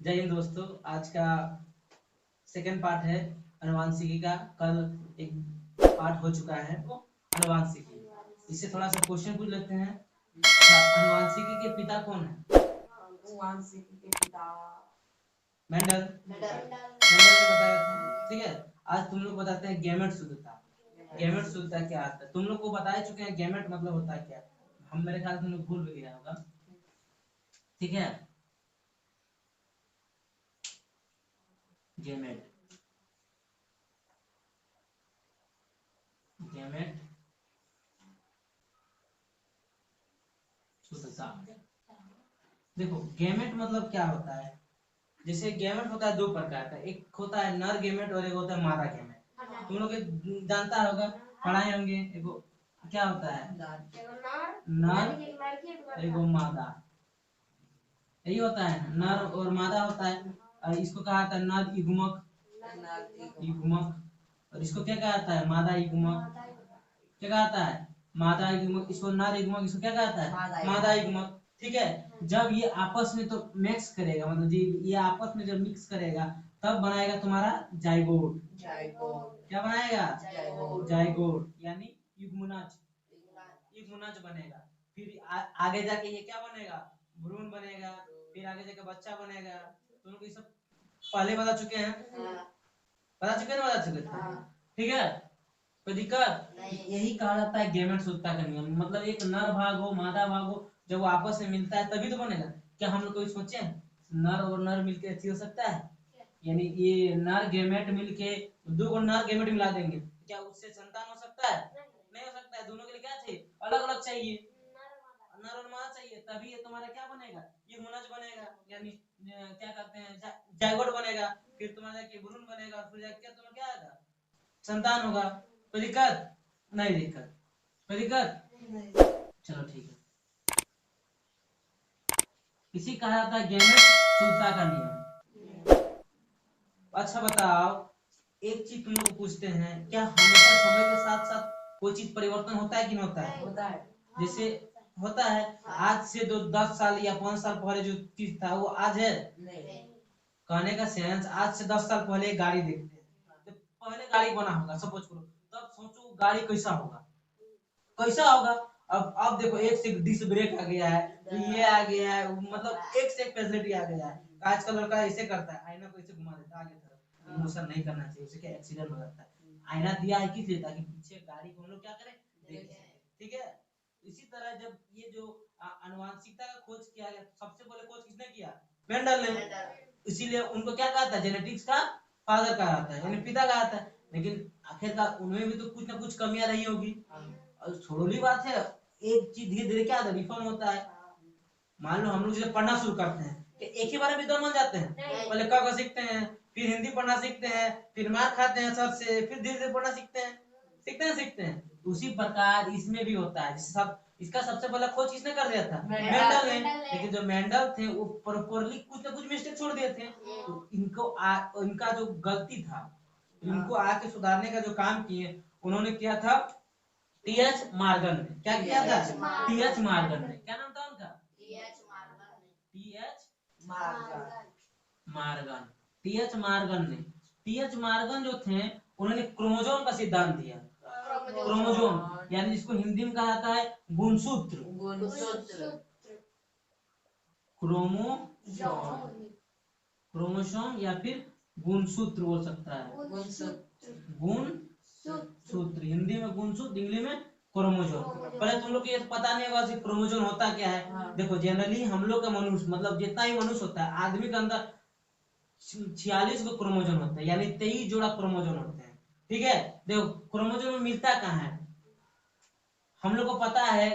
जय हिंद दोस्तों। आज का सेकंड पार्ट है अनुवांशिकी का। कल एक पार्ट हो चुका है वो अनुवांशिकी। इससे थोड़ा सा क्वेश्चन पूछ लेते हैं। अनुवांशिकी के पिता कौन है? अनुवांशिकी के पिता मेंडल। मेंडल ने बताया था। ठीक है, आज तुम लोग बताते हैं गैमेट शुद्धता। गैमेट शुद्धता क्या आता है? तुम लोग को बता चुके हैं गैमेट मतलब होता है क्या। हम मेरे ख्याल तुम लोग भूल भी गया होगा। ठीक है, गैमेट गैमेट शुद्धता। देखो गैमेट मतलब क्या होता है। जैसे गैमेट होता है दो प्रकार का, एक होता है नर गैमेट और एक होता है मादा गैमेट। तुम लोग जानता होगा, पढ़ाए होंगे। एगो क्या होता है नर, एगो मादा। यही होता है, नर और मादा होता है। और इसको कहा जाता है नर युग्मक, और इसको क्या कहा जाता है मादा युग्मक। क्या कहता है मादा युग्मक। इसको नर युग्मक, इसको क्या कहता है मादा युग्मक। ठीक है, जब ये आपस में तो मिक्स करेगा, मतलब ये आपस में जब मिक्स करेगा तब बनाएगा तुम्हारा जाइगोट। क्या बनाएगा? जाइगोट यानी युग्मनज। युग्मनज बनेगा। फिर आगे जाके ये क्या बनेगा? भ्रूण बनेगा। फिर आगे जाके बच्चा बनेगा। तुम लोग ये सब पहले बता चुके हैं। बता चुके हैं ना? बता चुके थे। ठीक है, कोई दिक्कत? यही कहा जाता है गैमेट शुद्धता का नियम। मतलब एक नर भाग हो मादा भाग हो, जब वो आपस में मिलता है तभी तो बनेगा। क्या हम लोग कोई सोचे नर और नर मिलके अच्छी हो सकता है? यानी ये नर गैमेट मिलके दो को नर गैमेट मिला देंगे, क्या उससे संतान हो सकता है? नहीं हो सकता है। दोनों के लिए क्या चाहिए? अलग अलग चाहिए, नर और मादा चाहिए, तभी ये तुम्हारा क्या बनेगा? ये मुनज बनेगा, यानी क्या कहते हैं जाइगोट बनेगा। फिर तुम्हारा क्या भ्रूण बनेगा, फिर जाके क्या तुम्हारा क्या आएगा? संतान होगा। कोई दिक्कत? नहीं दिक्कत। कोई दिक्कत? चलो ठीक है। इसी कहा जाता है गैमेट शुद्धता का नियम। अच्छा बताओ, एक चीज तुम लोग पूछते हैं, क्या हमेशा समय के साथ साथ कोई चीज परिवर्तन होता है कि नहीं होता है? होता है। जैसे होता है, आज से जो 10 साल या 5 साल पहले जो चीज था वो आज है नहीं। कहने का सेंस, आज से 10 साल पहले एक गाड़ी देखते हैं, तो पहले गाड़ी बना होगा सपोज करो, तब सोचो गाड़ी कैसा होगा, कैसा होगा। अब देखो एक से एक डिस्क ब्रेक आ गया है, ये आ गया है, मतलब एक से एक फैसिलिटी आ गया है। आज का लड़का ऐसे करता है, आईना को ऐसे घुमा देता है आगे तरफ। इमोशन नहीं करना चाहिए, उससे क्या एक्सीडेंट हो जाता है। आईना दिया है किस लिए? ताकि पीछे गाड़ी को हम लोग क्या करें, देख सके। ठीक है, इसी तरह जब ये जो आनुवांशिकता का खोज किया गया, सबसे पहले खोज किसने किया? मेंडल ने। इसीलिए उनको क्या कहा था? जेनेटिक्स का फादर कहा जाता है, यानी पिता कहा जाता है। लेकिन आखिरकार उनमें भी तो कुछ ना कुछ कमियां रही होगी। और छोड़ोली बात है, एक चीज धीरे धीरे क्या रिफॉर्म होता है। मान लो हम लोग जब पढ़ना शुरू करते हैं कि एक ही बार में विद्वान बन जाते हैं? पहले क ख सीखते हैं, फिर हिंदी पढ़ना सीखते हैं, फिर मार खाते हैं सर से, फिर धीरे धीरे पढ़ना सीखते हैं। उसी प्रकार इसमें भी होता है। सब इसका सबसे पहला खोज किसने कर दिया था? मेंडल ने। लेकिन जो मेंडल थे वो प्रॉपरली कुछ ना कुछ मिस्टेक छोड़ दिए थे। तो इनका जो गलती था, इनको आके सुधारने का जो काम किए उन्होंने किया था टीएच मॉर्गन ने। क्या किया था? टीएच मॉर्गन ने। क्या नाम था उनका? TH Morgan. टीएच मॉर्गन ने। टीएच मॉर्गन जो थे उन्होंने क्रोमोसोम का सिद्धांत दिया। क्रोमोसोम यानी जिसको हिंदी में कहा जाता है गुणसूत्र। क्रोमोसोम या फिर गुणसूत्र बोल सकता है। गुणसूत्र हिंदी में गुणसूत्र, इंग्लिश में क्रोमोसोम। पहले तुम लोग को ये पता नहीं होगा कि क्रोमोसोम होता क्या है। देखो जनरली हम लोग का मनुष्य, मतलब जितना ही मनुष्य होता है, आदमी के अंदर 46 गो क्रोमोसोम होता है, यानी 23 जोड़ा क्रोमोसोम होते हैं। ठीक है, देखो क्रोमोसोम में मिलता कहाँ है? हम लोग को पता है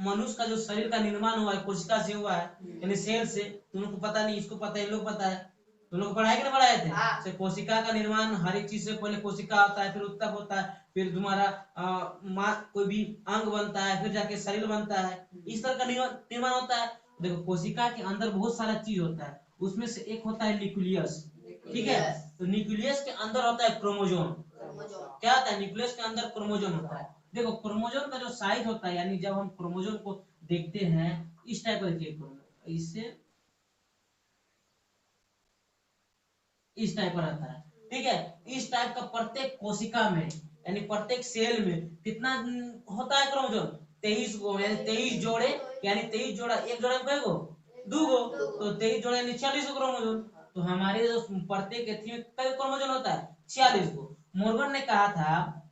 मनुष्य का जो शरीर का निर्माण हुआ है कोशिका से हुआ है, यानी सेल से। तुम लोग को पता नहीं, इसको पता है, इन लोग पता है। तुम लोग पढ़ाए कि नहीं पढ़ाए थे? कोशिका का निर्माण हर एक चीज से पहले कोशिका होता है, फिर उत्तक होता है, फिर तुम्हारा कोई भी अंग बनता है, फिर जाके शरीर बनता है। इस तरह का निर्माण होता है। देखो कोशिका के अंदर बहुत सारा चीज होता है, उसमें से एक होता है न्यूक्लियस। ठीक है, तो न्यूक्लियस के अंदर होता है क्रोमोसोम। क्या होता है? न्यूक्लियस के अंदर क्रोमोसोम होता है। देखो क्रोमोसोम का जो साइज होता है, यानी जब हम क्रोमोसोम को देखते हैं इस टाइप का देखिए, इससे इस टाइप का रहता है। ठीक है, इस टाइप का प्रत्येक कोशिका में यानी प्रत्येक सेल में कितना होता है क्रोमोसोम? 23 गो, यानी 23 जोड़े, यानी 23 जोड़ा, एक जोड़ा में गो 2 गो, तो 23 जोड़ा यानी 46 गो क्रोमोसोम। तो हमारे जो प्रत्येक एथी में कई क्रोमोसोम होता है? 46 गो। मोर्गन ने कहा था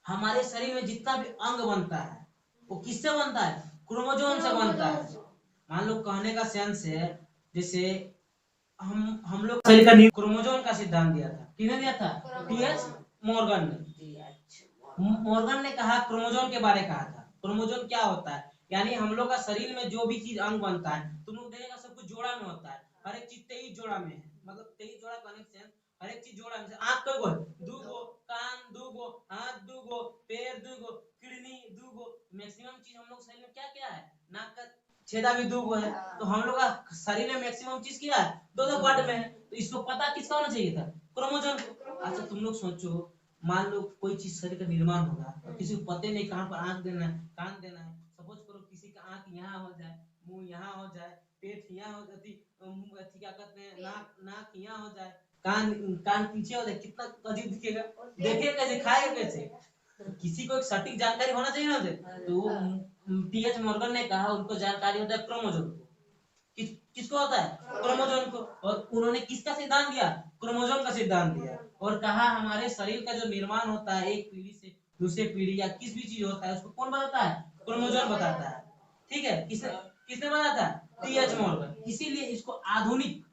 हमारे शरीर में जितना भी अंग बनता है वो किससे बनता है? क्रोमोसोम से बनता है। मान लो कहने का सेंस है, जैसे हम लोग शरीर का क्रोमोसोम का सिद्धांत दिया था, किसने दिया था? टीएच मॉर्गन ने। मॉर्गन ने कहा क्रोमोसोम के बारे में कहा था। क्रोमोसोम क्या होता है? यानी हम लोग का शरीर में जो भी चीज अंग बनता है, तुम लोग देखेगा सब कुछ जोड़ा में होता है। हर एक चीज 23 जोड़ा में है, मतलब 23 जोड़ा कनेक्शन, हर एक चीज जोड़ा में से। आंख कई गो? 2 गो, कान 2 गो, हाथ 2 गो, पैर 2 गो, किडनी 2 गो। मैक्सिमम चीज हम लोग शरीर में क्या क्या है? नाक का छेदा भी 2 गो है। तो हम लोग का शरीर में मैक्सिमम चीज क्या है? 2 पार्ट में है। तो इसको पता किसका होना चाहिए था? क्रोमोसोम। अच्छा तुम लोग सोचो, मान लो कोई चीज शरीर का निर्माण होगा और किसी को पता नहीं कहां पर आंख देना है, कान देना है। सपोज करो किसी का आंख यहाँ हो जाए, मुंह यहाँ हो जाए, पेट यहाँ हो जाती, क्या कहते हैं, नाक नाक यहाँ हो जाए, कान कान पीछे हो जाए, कितना अजीब दिखेगा। देखेगा कैसे, खाएगा कैसे? किसी को एक सटीक जानकारी होना चाहिए ना उसे। तो टीएच मॉर्गन ने कहा उनको जानकारी होता है क्रोमोसोम को। किसको होता है? क्रोमोसोम को। और उन्होंने किसका सिद्धांत दिया? क्रोमोसोम का सिद्धांत दिया। और कहा हमारे शरीर का जो निर्माण होता है एक पीढ़ी से दूसरे पीढ़ी या किस भी चीज होता है उसको कौन बताता है? क्रोमोसोम बताता है। ठीक है, किसने किसने बताया था? TH Morgan. इसीलिए इसको आधुनिक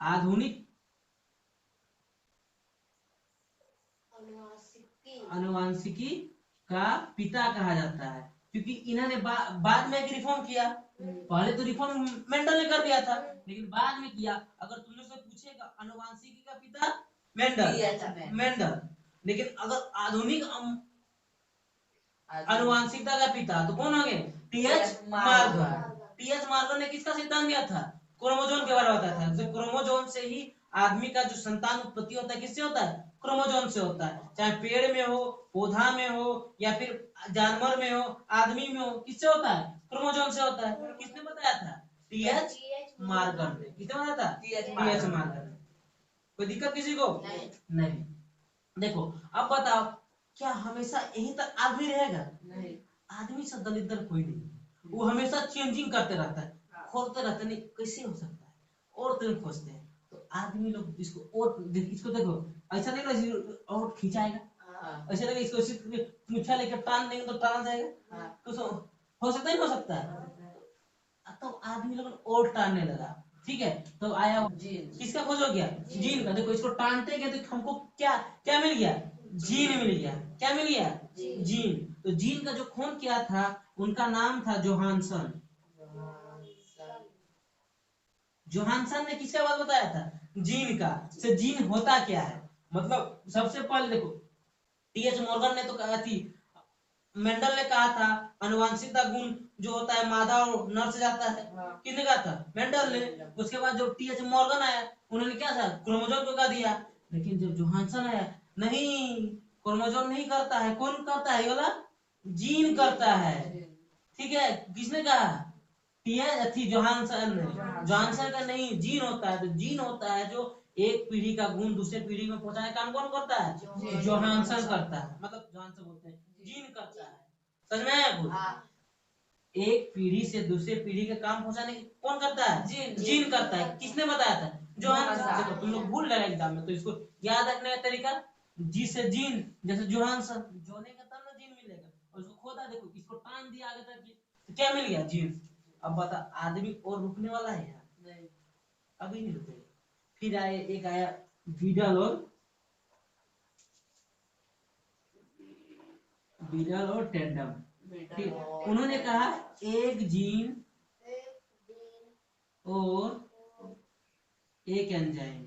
आधुनिक अनुवांशिकी का पिता कहा जाता है, क्योंकि इन्होंने बाद में एक रिफॉर्म किया। पहले तो रिफॉर्म मेंडल ने कर दिया था, लेकिन बाद में किया। अगर तुम लोग से पूछेगा अनुवांशिकी का पिता मेंडल, लेकिन अगर आधुनिक अनुवांशिकता का पिता तो कौन हो गए? TH Morgan. टीएच मॉर्गन ने किसका सिद्धांत दिया था? क्रोमोसोम के बारे में बताया था। तो क्रोमोसोम से ही आदमी का जो संतान उत्पत्ति होता है किससे होता है? क्रोमोसोम से होता है। चाहे पेड़ में हो, पौधा में हो, या फिर जानवर में हो, आदमी में हो, किससे होता है? क्रोमोसोम से होता है। किसने बताया था? टीएच मॉर्गन ने। किसने बताया था? टीएच मॉर्गन ने। कोई दिक्कत किसी को? नहीं। देखो अब बताओ, क्या हमेशा यहीं तक आदमी रहेगा? नहीं। आदमी से दलित कोई नहीं, वो हमेशा चेंजिंग करते रहता है, खोजते रहता है। नहीं कैसे हो सकता है, और तरह खोजते हैं। तो आदमी लोग इसको और इसको देखो, ऐसा नहीं ना और खिंचाएगा, ऐसा लगे इसको पूछा लेकर टान देंगे तो टान जाएगा। तो हो सकता है, नहीं हो सकता है। तो आदमी लोग और टानने लगा। ठीक है, तो आया किसका खोज हो गया? जीन का। देखो इसको टानते गए तो हमको क्या क्या मिल गया? जीन मिल गया। क्या मिल गया? जीन। तो जीन का जो खोज किया था उनका नाम था जोहानसन। जोहानसन ने किसका बात बताया था? जीन का। से जीन होता क्या है, मतलब सबसे पहले देखो टीएच मॉर्गन ने तो कहा थी, मेंडल ने कहा था अनुवांशिकता गुण जो होता है मादा और नर से जाता है। किसने कहा था? मेंडल ने। उसके बाद जो टीएच मॉर्गन आया उन्होंने क्या था? क्रोमोसोम को कहा दिया। लेकिन जब जोहानसन आया, नहीं क्रोमोसोम नहीं करता है, कौन करता है? वाला जीन करता है। ठीक है, किसने कहा? टीएच थी जोहानसन ने। जोहानसन का नहीं, जीन होता है। तो जीन होता है जो एक पीढ़ी का गुण दूसरे पीढ़ी में पहुंचाने का काम कौन करता है? जोहानसन करता है। मतलब जोहानसन बोलते हैं जीन करता है। समझ में आया कुछ? एक पीढ़ी से दूसरे पीढ़ी का काम पहुंचाने की कौन करता है? जीन करता है। किसने बताया था? जोहानसन। देखो तुम लोग भूल रहे एग्जाम में, तो इसको याद रखने का तरीका जी से जीन, जैसे जोहानसन जोड़ेगा तब ना जीन मिलेगा। और उसको खोदा, देखो इसको टान दिया आगे तक, तो क्या मिल गया? जीन। अब बता आदमी और रुकने वाला है यार? नहीं, अभी नहीं रुकेगा। फिर आए एक आया बीडल और टेंडम। ठीक, उन्होंने कहा एक जीन और एक एंजाइम।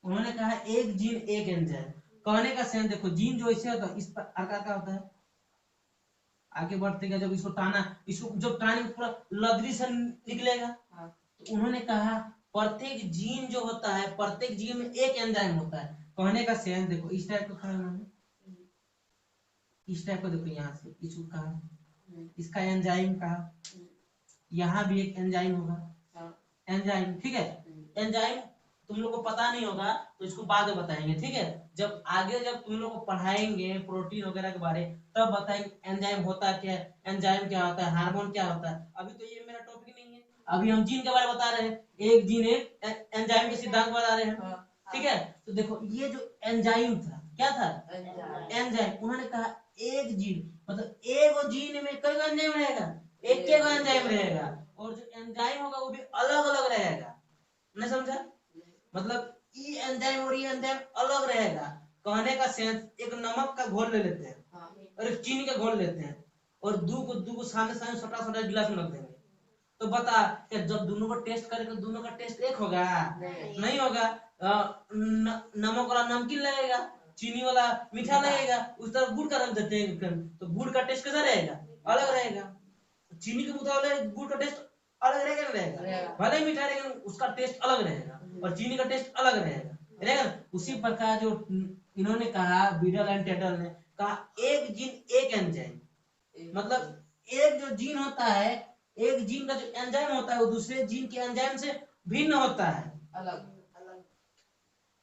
उन्होंने कहा एक जीन एक एंजाइम। कहने का सेंस देखो, जीन जो ऐसे होता है इस आकार का होता है, आगे बढ़ते गए जब इसको टाना, इसको जब टाने पूरा लदरी से निकलेगा। तो उन्होंने कहा प्रत्येक जीन जो होता है, प्रत्येक जीन में एक एंजाइम होता है। कहने का सेंस देखो इस टाइप का कहा उन्होंने, इस टाइप को देखो यहाँ से इसको कहा, इसका एंजाइम कहा, यहाँ भी एक एंजाइम होगा, एंजाइम ठीक है। एंजाइम तुम लोग को पता नहीं होगा तो इसको बाद में बताएंगे, ठीक है। जब आगे जब तुम लोग को पढ़ाएंगे प्रोटीन वगैरह के बारे तब बताएंगे एंजाइम होता क्या है, एंजाइम क्या होता है, हार्मोन क्या होता है। अभी तो ये मेरा टॉपिक नहीं है, अभी हम जीन के बारे में बता रहे हैं, एक जीन एक एंजाइम के सिद्धांत बता रहे हैं, ठीक है। तो देखो ये जो एंजाइम था क्या था, एंजाइम। उन्होंने कहा एक जीन मतलब एक जीन में कई एंजाइम रहेगा, एक के एंजाइम रहेगा, और जो एंजाइम होगा वो भी अलग अलग रहेगा, नहीं समझा। मतलब ये एंजाइम और ये एंजाइम अलग रहेगा। कहने का सेंस एक नमक का घोल ले लेते हैं और एक चीनी का घोल लेते हैं और दू को सामने सामने छोटा छोटा गिलास में रख देंगे, तो बता कि जब दोनों को टेस्ट करेंगे दोनों का टेस्ट एक होगा, नहीं होगा। नमक वाला नमकीन लगेगा, चीनी वाला मीठा लगेगा, उस तरफ गुड़ का रख देते हैं तो गुड़ का टेस्ट कैसा रहेगा, अलग रहेगा। चीनी के मुकाबले गुड़ का टेस्ट अलग रहेगा, नहीं रहेगा, भले ही मीठा रहेगा उसका टेस्ट अलग रहेगा और चीनी का टेस्ट अलग रहेगा। उसी प्रकार जो इन्होंने कहा बीडल एंड टेडल ने कहा एक जीन एक एंजाइम, मतलब एक जो जीन होता है, एक जीन का जो एंजाइम होता है वो दूसरे जीन के एंजाइम से भिन्न होता है, अलग।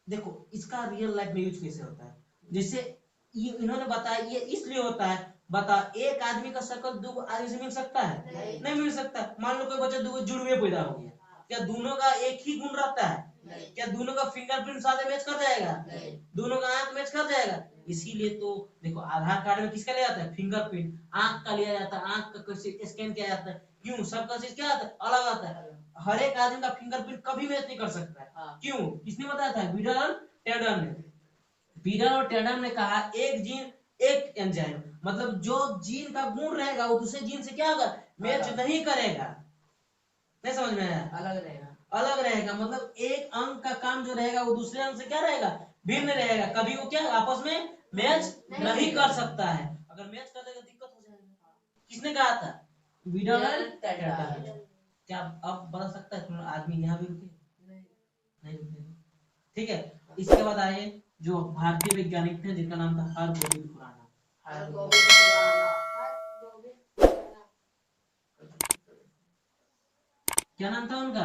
देखो इसका रियल लाइफ में यूज कैसे होता है, जैसे इन्होंने बताया ये इसलिए होता है। बता एक आदमी का शक्ल दो आदमी से मिल सकता है, नहीं मिल सकता। मान लो कोई बच्चा दो जुड़वे पैदा हो गया, क्या दोनों का एक ही गुण रहता है, क्या दोनों का फिंगरप्रिंट साथ मैच कर जाएगा, दोनों का आंख मैच कर जाएगा। इसीलिए तो देखो आधार कार्ड में किसका लिया जाता है, फिंगरप्रिंट, आंख का लिया जाता है, आंख का कैसे स्कैन किया जाता है, क्यों सबका चीज क्या आता है, अलग आता है। हर एक आदमी का फिंगरप्रिंट कभी मैच नहीं कर सकता है, क्यों, किसने बताया था, बीडल और टेडल ने। बीडल और टेडल ने कहा एक जीन एक एंजाइम, मतलब जो जीन का गुण रहेगा वो दूसरे जीन से क्या होगा, मैच नहीं करेगा, नहीं समझ में आया, अलग रहेगा, अलग रहेगा। मतलब एक अंग का काम जो रहेगा वो दूसरे अंग से क्या रहेगा, भिन्न रहेगा, कभी वो क्या आपस में मैच नहीं कर सकता है। अगर मैच कर देगा दिक्कत हो जाएगा। किसने कहा था, बीडल और टेडल। क्या अब बता सकता है आदमी यहाँ भी रुके, नहीं रुके, ठीक है। इसके बाद आए जो भारतीय वैज्ञानिक थे जिनका नाम था हरगोविंद खुराना। क्या नाम था उनका,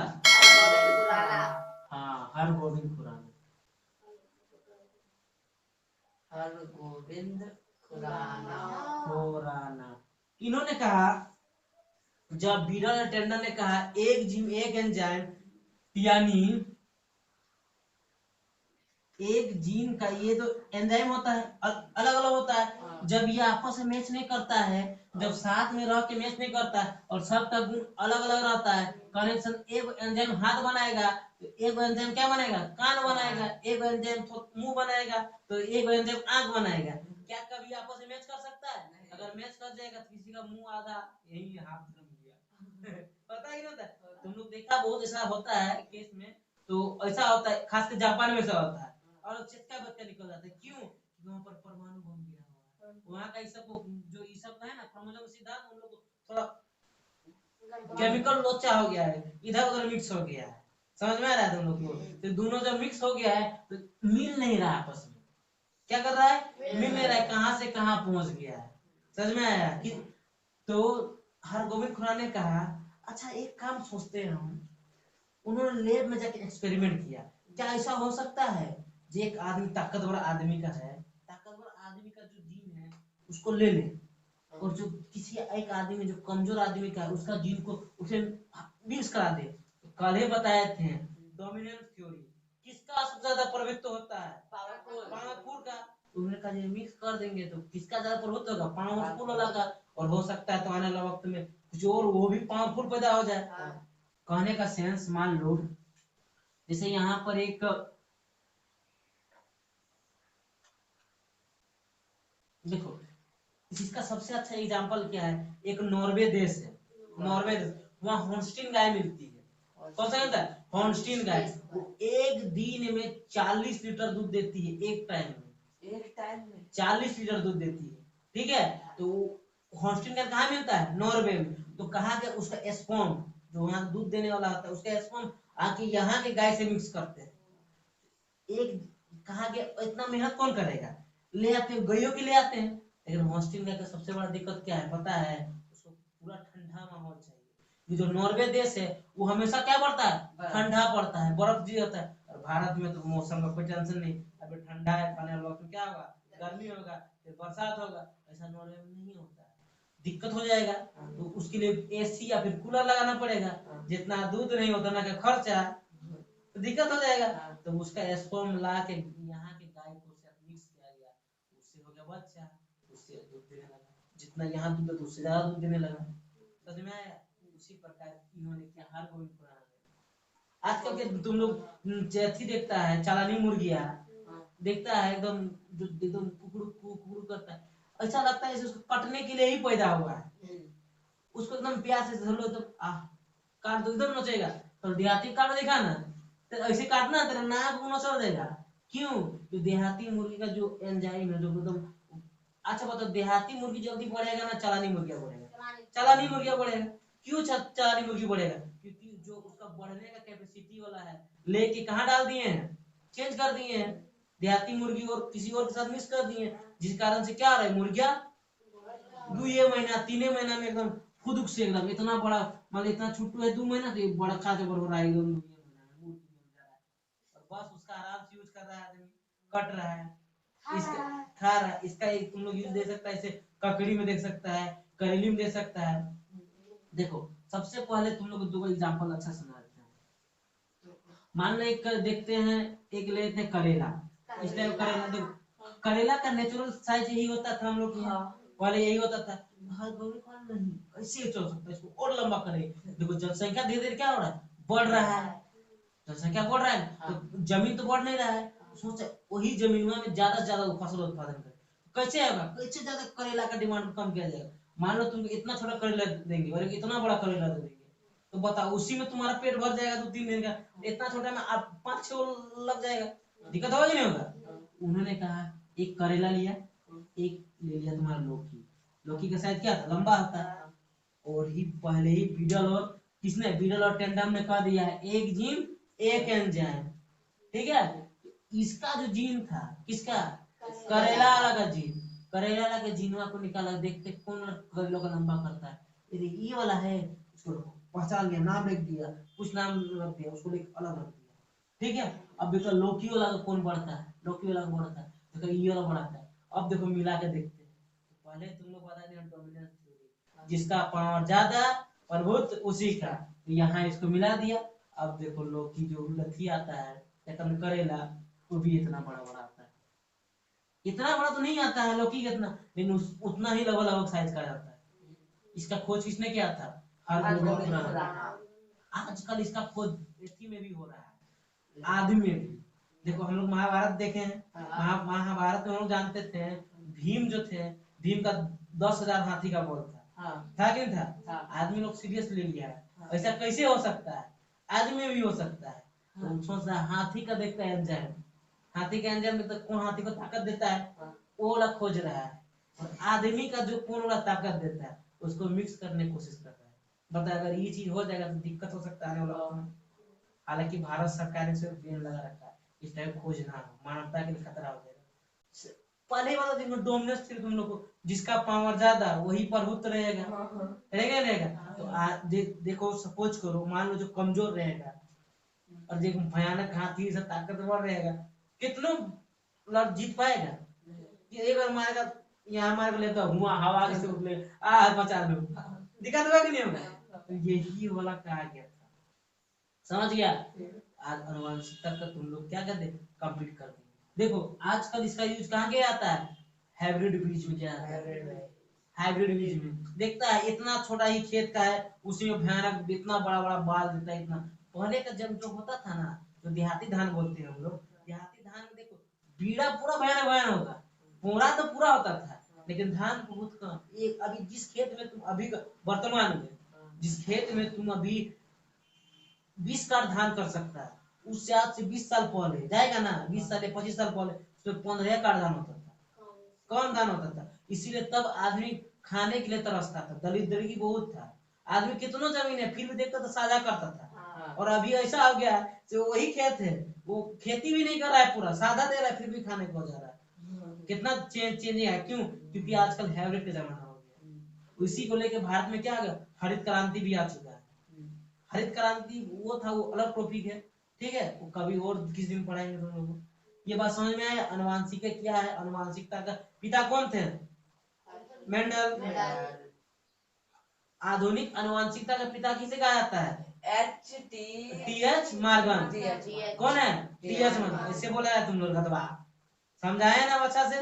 हाँ हरगोविंद खुराना, हरगोविंद खुराना। इन्होंने कहा जब बीडल टेंडर ने कहा एक जीन एक एंजाइम, यानी एक जीन का ये जो एंजाइम होता है अलग अलग होता है, जब ये आपस में मैच नहीं करता है, जब साथ में रह के मैच नहीं करता है और सबका गुण अलग अलग रहता है, कनेक्शन एक एंजाइम हाथ बनाएगा तो एक एंजाइम क्या बनाएगा, कान बनाएगा, एक एंजाइम मुंह बनाएगा तो एक एंजाइम आंख बनाएगा। क्या कभी आपस में मैच कर सकता है, अगर मैच कर जाएगा तो किसी का मुंह आधा यही हाथ गया पता ही नहीं होता। तुम लोग देखा बहुत ऐसा होता है केस में, तो ऐसा होता है खासकर जापान में ऐसा होता है और चित्ता बच्चा निकल जाता है, क्यों, वहां पर परमाणु बम गिरा हुआ है, वहां का सब जो ये सब है ना क्रोमोसोम सिद्धांत उन लोग को थोड़ा केमिकल लोचा हो गया है, इधर उधर मिक्स हो गया है, समझ में आ रहा है तुम लोग को। तो दोनों जब मिक्स हो गया है तो मिल नहीं रहा आपस में, क्या कर रहा है, मिल नहीं रहा है, कहां से कहां पहुंच गया है, समझ में आया कि। तो हरगोविंद खुराना ने कहा अच्छा एक काम सोचते हैं हम, उन्होंने लैब में जाके एक्सपेरिमेंट किया, क्या ऐसा हो सकता है जो एक आदमी ताकतवर आदमी का है, ताकतवर आदमी का जो जीन है उसको ले ले और जो किसी एक आदमी जो कमजोर आदमी का है उसका जीन को उसे मिक्स करा दे। तो कल ही बताए थे डोमिनेंस थ्योरी, किसका सबसे ज्यादा प्रभुत्व होता है, पावरफुल का। उन्होंने कहा ये मिक्स कर देंगे तो किसका ज्यादा प्रभुत्व होगा, पावरफुल वाला का, और हो सकता है तो आने वाले वक्त में कुछ और वो भी पावरफुल पैदा हो जाए। कहने का सेंस मान लो जैसे यहाँ पर एक देखो इसका सबसे अच्छा एग्जांपल क्या है, एक नॉर्वे देश है, नॉर्वे देश, वहाँ होल्स्टीन गाय मिलती है, कौन सा होता है, होल्स्टीन गाय। एक दिन में 40 लीटर दूध देती है, एक टाइम में 40 लीटर दूध देती है, ठीक है। तो होल्स्टीन गाय कहाँ मिलता है, नॉर्वे में। तो कहा कि उसका स्पर्म जो वहाँ दूध देने वाला होता है उसका स्पर्म आके यहाँ के गाय से मिक्स करते हैं, एक कहाँ गया, इतना मेहनत कौन करेगा, ले आते हैं गइयों की ले आते हैं। लेकिन ऑस्ट्रेलिया का सबसे बड़ा दिक्कत क्या है पता है, उसको पूरा ठंडा माहौल चाहिए। ये जो नॉर्वे देश है वो हमेशा क्या पड़ता है, ठंडा पड़ता है, बर्फ जी होता है। और भारत में तो मौसम का कोई टेंशन नहीं, अभी ठंडा है पानी वाला वक्त क्या होगा, गर्मी होगा, फिर बरसात होगा। ऐसा नॉर्वे में नहीं होता है, दिक्कत हो जाएगा। तो उसके लिए एसी या फिर कूलर लगाना पड़ेगा, जितना दूध नहीं होता ना का खर्चा, तो दिक्कत हो जाएगा। तो उसका स्पर्म ला के यहाँ के गाय को उससे मिक्स किया गया, उससे हो गया बच्चा, उससे दूध देने लगा, जितना यहाँ दूध है उससे ज्यादा दूध देने लगा। समझ में आया? उसी प्रकार इन्होंने क्या हार गोविंद पुराण में। आजकल के तुम लोग चैथी देखता है, चालानी मुर्गिया देखता है, एकदम जो एकदम कुकड़ू कुकड़ू करता है, ऐसा लगता है जैसे उसको कटने के लिए ही पैदा हुआ है। उसको एकदम प्यार से धर लो तो काट दो एकदम नचेगा। तो देहाती काट देखा ना, तो ऐसे काटना तेरा नाक मुंह नचड़ देगा। क्यों? तो देहाती मुर्गी का जो एंजाइम है जो एकदम। अच्छा बताओ, देहाती मुर्गी जल्दी बढ़ेगा ना चालानी मुर्गिया बढ़ेगा? चालानी मुर्गिया बढ़ेगा। क्यों चालानी मुर्गी बढ़ेगा? क्योंकि जो उसका बढ़ने का कैपेसिटी वाला है लेके कहाँ डाल दिए हैं, चेंज कर दिए हैं, देहाती मुर्गी और किसी और के साथ मिक्स कर दिए, जिस कारण से क्या हो रहा है, मुर्गिया 2 महीना 3 महीना में एकदम फुदुक से एकदम इतना बड़ा, मतलब इतना छोटू है 2 महीना तो बड़ा खाते बड़ हो रहा है एकदम 2 महीना में मूर्ति बन जा रहा है। और बस उसका आराम से यूज कर रहा है आदमी, कट रहा है, इसका खा रहा है। इसका एक तुम लोग यूज दे सकता है, इसे ककड़ी में देख सकता है, करेली में दे सकता है। देखो सबसे पहले तुम लोग दो एग्जांपल अच्छा सुना देते हैं। मान लो एक देखते हैं, एक लेते हैं करेला। इस टाइप करेला देखो, करेला का नेचुरल साइज यही होता था हम लोग के यहाँ, पहले यही होता था। हर गौरी कौन नहीं कैसे चल सकता है, इसको और लंबा करे। देखो जनसंख्या धीरे धीरे क्या हो रहा है, बढ़ रहा है, जनसंख्या बढ़ रहा है तो जमीन तो बढ़ नहीं रहा है। सोचे वही जमीन में ज्यादा से ज्यादा फसल उत्पादन करे, कैसे होगा, कैसे ज्यादा करेला का डिमांड कम किया जाएगा। मान लो तुमको इतना छोटा करेला देंगे और इतना बड़ा करेला दे देंगे, तो बताओ उसी में तुम्हारा पेट भर जाएगा 2-3 दिन का। इतना छोटा में आप 5-6 लग जाएगा, दिक्कत होगा कि नहीं होगा। उन्होंने कहा एक करेला लिया, एक ले लिया तुम्हारा लौकी। लौकी का साइज क्या था, लंबा होता है। और ही पहले ही बीडल और किसने, बीडल और टेंडम ने कह दिया है एक जीन एक एंजाइम, ठीक है। इसका जो जीन था किसका, करेला वाला का जीन, करेला वाला के जीनवा को निकाला, देखते कौन करेला का लंबा करता है, ये वाला है, उसको पहचान लिया, नाम लिख दिया, कुछ नाम रख दिया, उसको अलग रख दिया, ठीक है। अब देखो लौकी वाला का कौन बढ़ता है, लौकी वाला बढ़ता है, देखो ये वाला बढ़ता है। अब देखो मिला के देखते हैं, तो पहले तुम लोग बता दिया डोमिनेंस थ्योरी, जिसका पावर ज्यादा प्रभुत्व उसी का, तो यहाँ इसको मिला दिया। अब देखो लौकी जो लथी आता है एकदम करेला, वो भी इतना बड़ा बड़ा आता है। इतना बड़ा तो नहीं आता है लौकी का इतना, लेकिन उतना ही लगभग लगभग साइज का आता है। इसका खोज किसने किया था, हरगोविंद खुराना। आजकल इसका खोज एथी में भी हो रहा है, आदमी में भी। देखो हम लोग महाभारत देखे हैं, महाभारत में हम लोग जानते थे भीम जो थे, भीम का 10,000 हाथी का बल था कि नहीं था। आदमी लोग सीरियस ले लिया है, ऐसा कैसे हो सकता है, आदमी में भी हो सकता है। तो सोच रहा हाथी का देखता है एंजाइम, हाथी के एंजाइम में तो कौन हाथी को ताकत देता है, वो वाला खोज रहा है। और आदमी का जो कौन वाला ताकत देता है उसको मिक्स करने की कोशिश कर रहा है। बता अगर ये चीज हो जाएगा तो दिक्कत हो सकता है आने वाला वक्त में। हालांकि भारत सरकार ने सिर्फ बैन लगा रखा है, इस टाइप खोज ना हो, मानवता के लिए खतरा हो जाएगा। पहले ही बता दिन डोमिनेंस थी तुम लोग को, जिसका पावर ज्यादा वही प्रभुत्व रहेगा, रहेगा रहेगा। तो देखो सपोज करो, मान लो जो कमजोर रहेगा और जो भयानक हाथी से ताकतवर रहेगा, कितनों लड़ जीत पाएगा। कि एक बार मारेगा, यहाँ मार लेता हुआ हवा से उठ ले बचा लो, दिक्कत होगा कि नहीं होगा। तो यही वाला कहा गया था, समझ गया। आज अनुवांशिकता का तुम लोग क्या करते, कंप्लीट कर देंगे। देखो आजकल इसका यूज कहाँ के आता है, हाइब्रिड बीज में क्या आता है, हाइब्रिड बीज में देखता है इतना छोटा ही खेत का है, उसी में भयानक इतना बड़ा बड़ा बाल देता है इतना। पहले का जब जो होता था ना, जो देहाती धान बोलते हैं हम लोग, देहाती धान में देखो बीड़ा पूरा भयानक भयानक होता, पोरा तो पूरा होता था, लेकिन धान बहुत कम। एक अभी जिस खेत में तुम अभी वर्तमान में जिस खेत में तुम अभी 20 काठ धान कर सकता है, उससे आज से 20 साल पहले जाएगा ना, 20 साल या 25 साल पहले उसमें 15 काठ धान होता था, कौन धान होता था। इसीलिए तब आदमी खाने के लिए तरसता था, दरिद्री बहुत था, आदमी कितनों जमीन है फिर भी देखता था साझा करता था। और अभी ऐसा हो गया है वही खेत है वो खेती भी नहीं कर रहा है, पूरा सादा दे रहा है, फिर भी खाने को जा रहा है। कितना चेंज है, क्यों? क्योंकि आजकल हाइब्रिड का जमाना हो गया। उसी को लेके भारत में क्या आ गया, हरित क्रांति भी आ चुका है। हरित क्रांति वो था, वो अलग टॉपिक है, ठीक है, वो कभी और किस दिन पढ़ाएंगे तुम लोगों को। ये बात समझ में आया? अनुवांशिक क्या है? अनुवांशिकता का पिता कौन थे? मेंडल। आधुनिक अनुवांशिकता का पिता किसे कहा जाता है? T H Morgan. कौन है? T H Morgan. इससे बोला है तुम लोग गधवा, समझाया ना अच्छा से?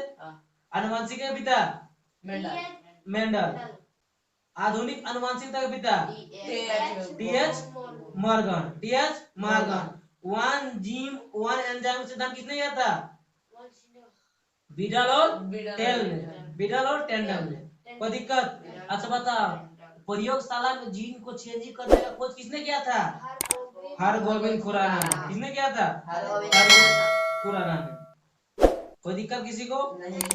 अनुवांशिक का पिता मेंडल। आधुनिक अनुवांशिकता का पिता T H Morgan. T H Morgan. One gene one enzyme सिद्धांत किसने किया था? बीडल और टेल ने। बीडल और टेंडल ने। कोई दिक्कत? अच्छा बताओ, प्रयोगशाला में जीन को चेंज करने का खोज किसने किया था? हरगोविंद खुराना ने। किसने किया था? हरगोविंद खुराना ने। कोई दिक्कत किसी को?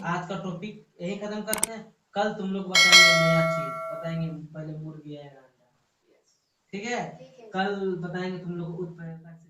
आज का टॉपिक यही खत्म करते हैं। कल तुम लोग बताएंगे नया चीज, बताएंगे पहले मुर्गी है अंडा, ठीक है? कल बताएंगे तुम लोग उत्प्रेरकता से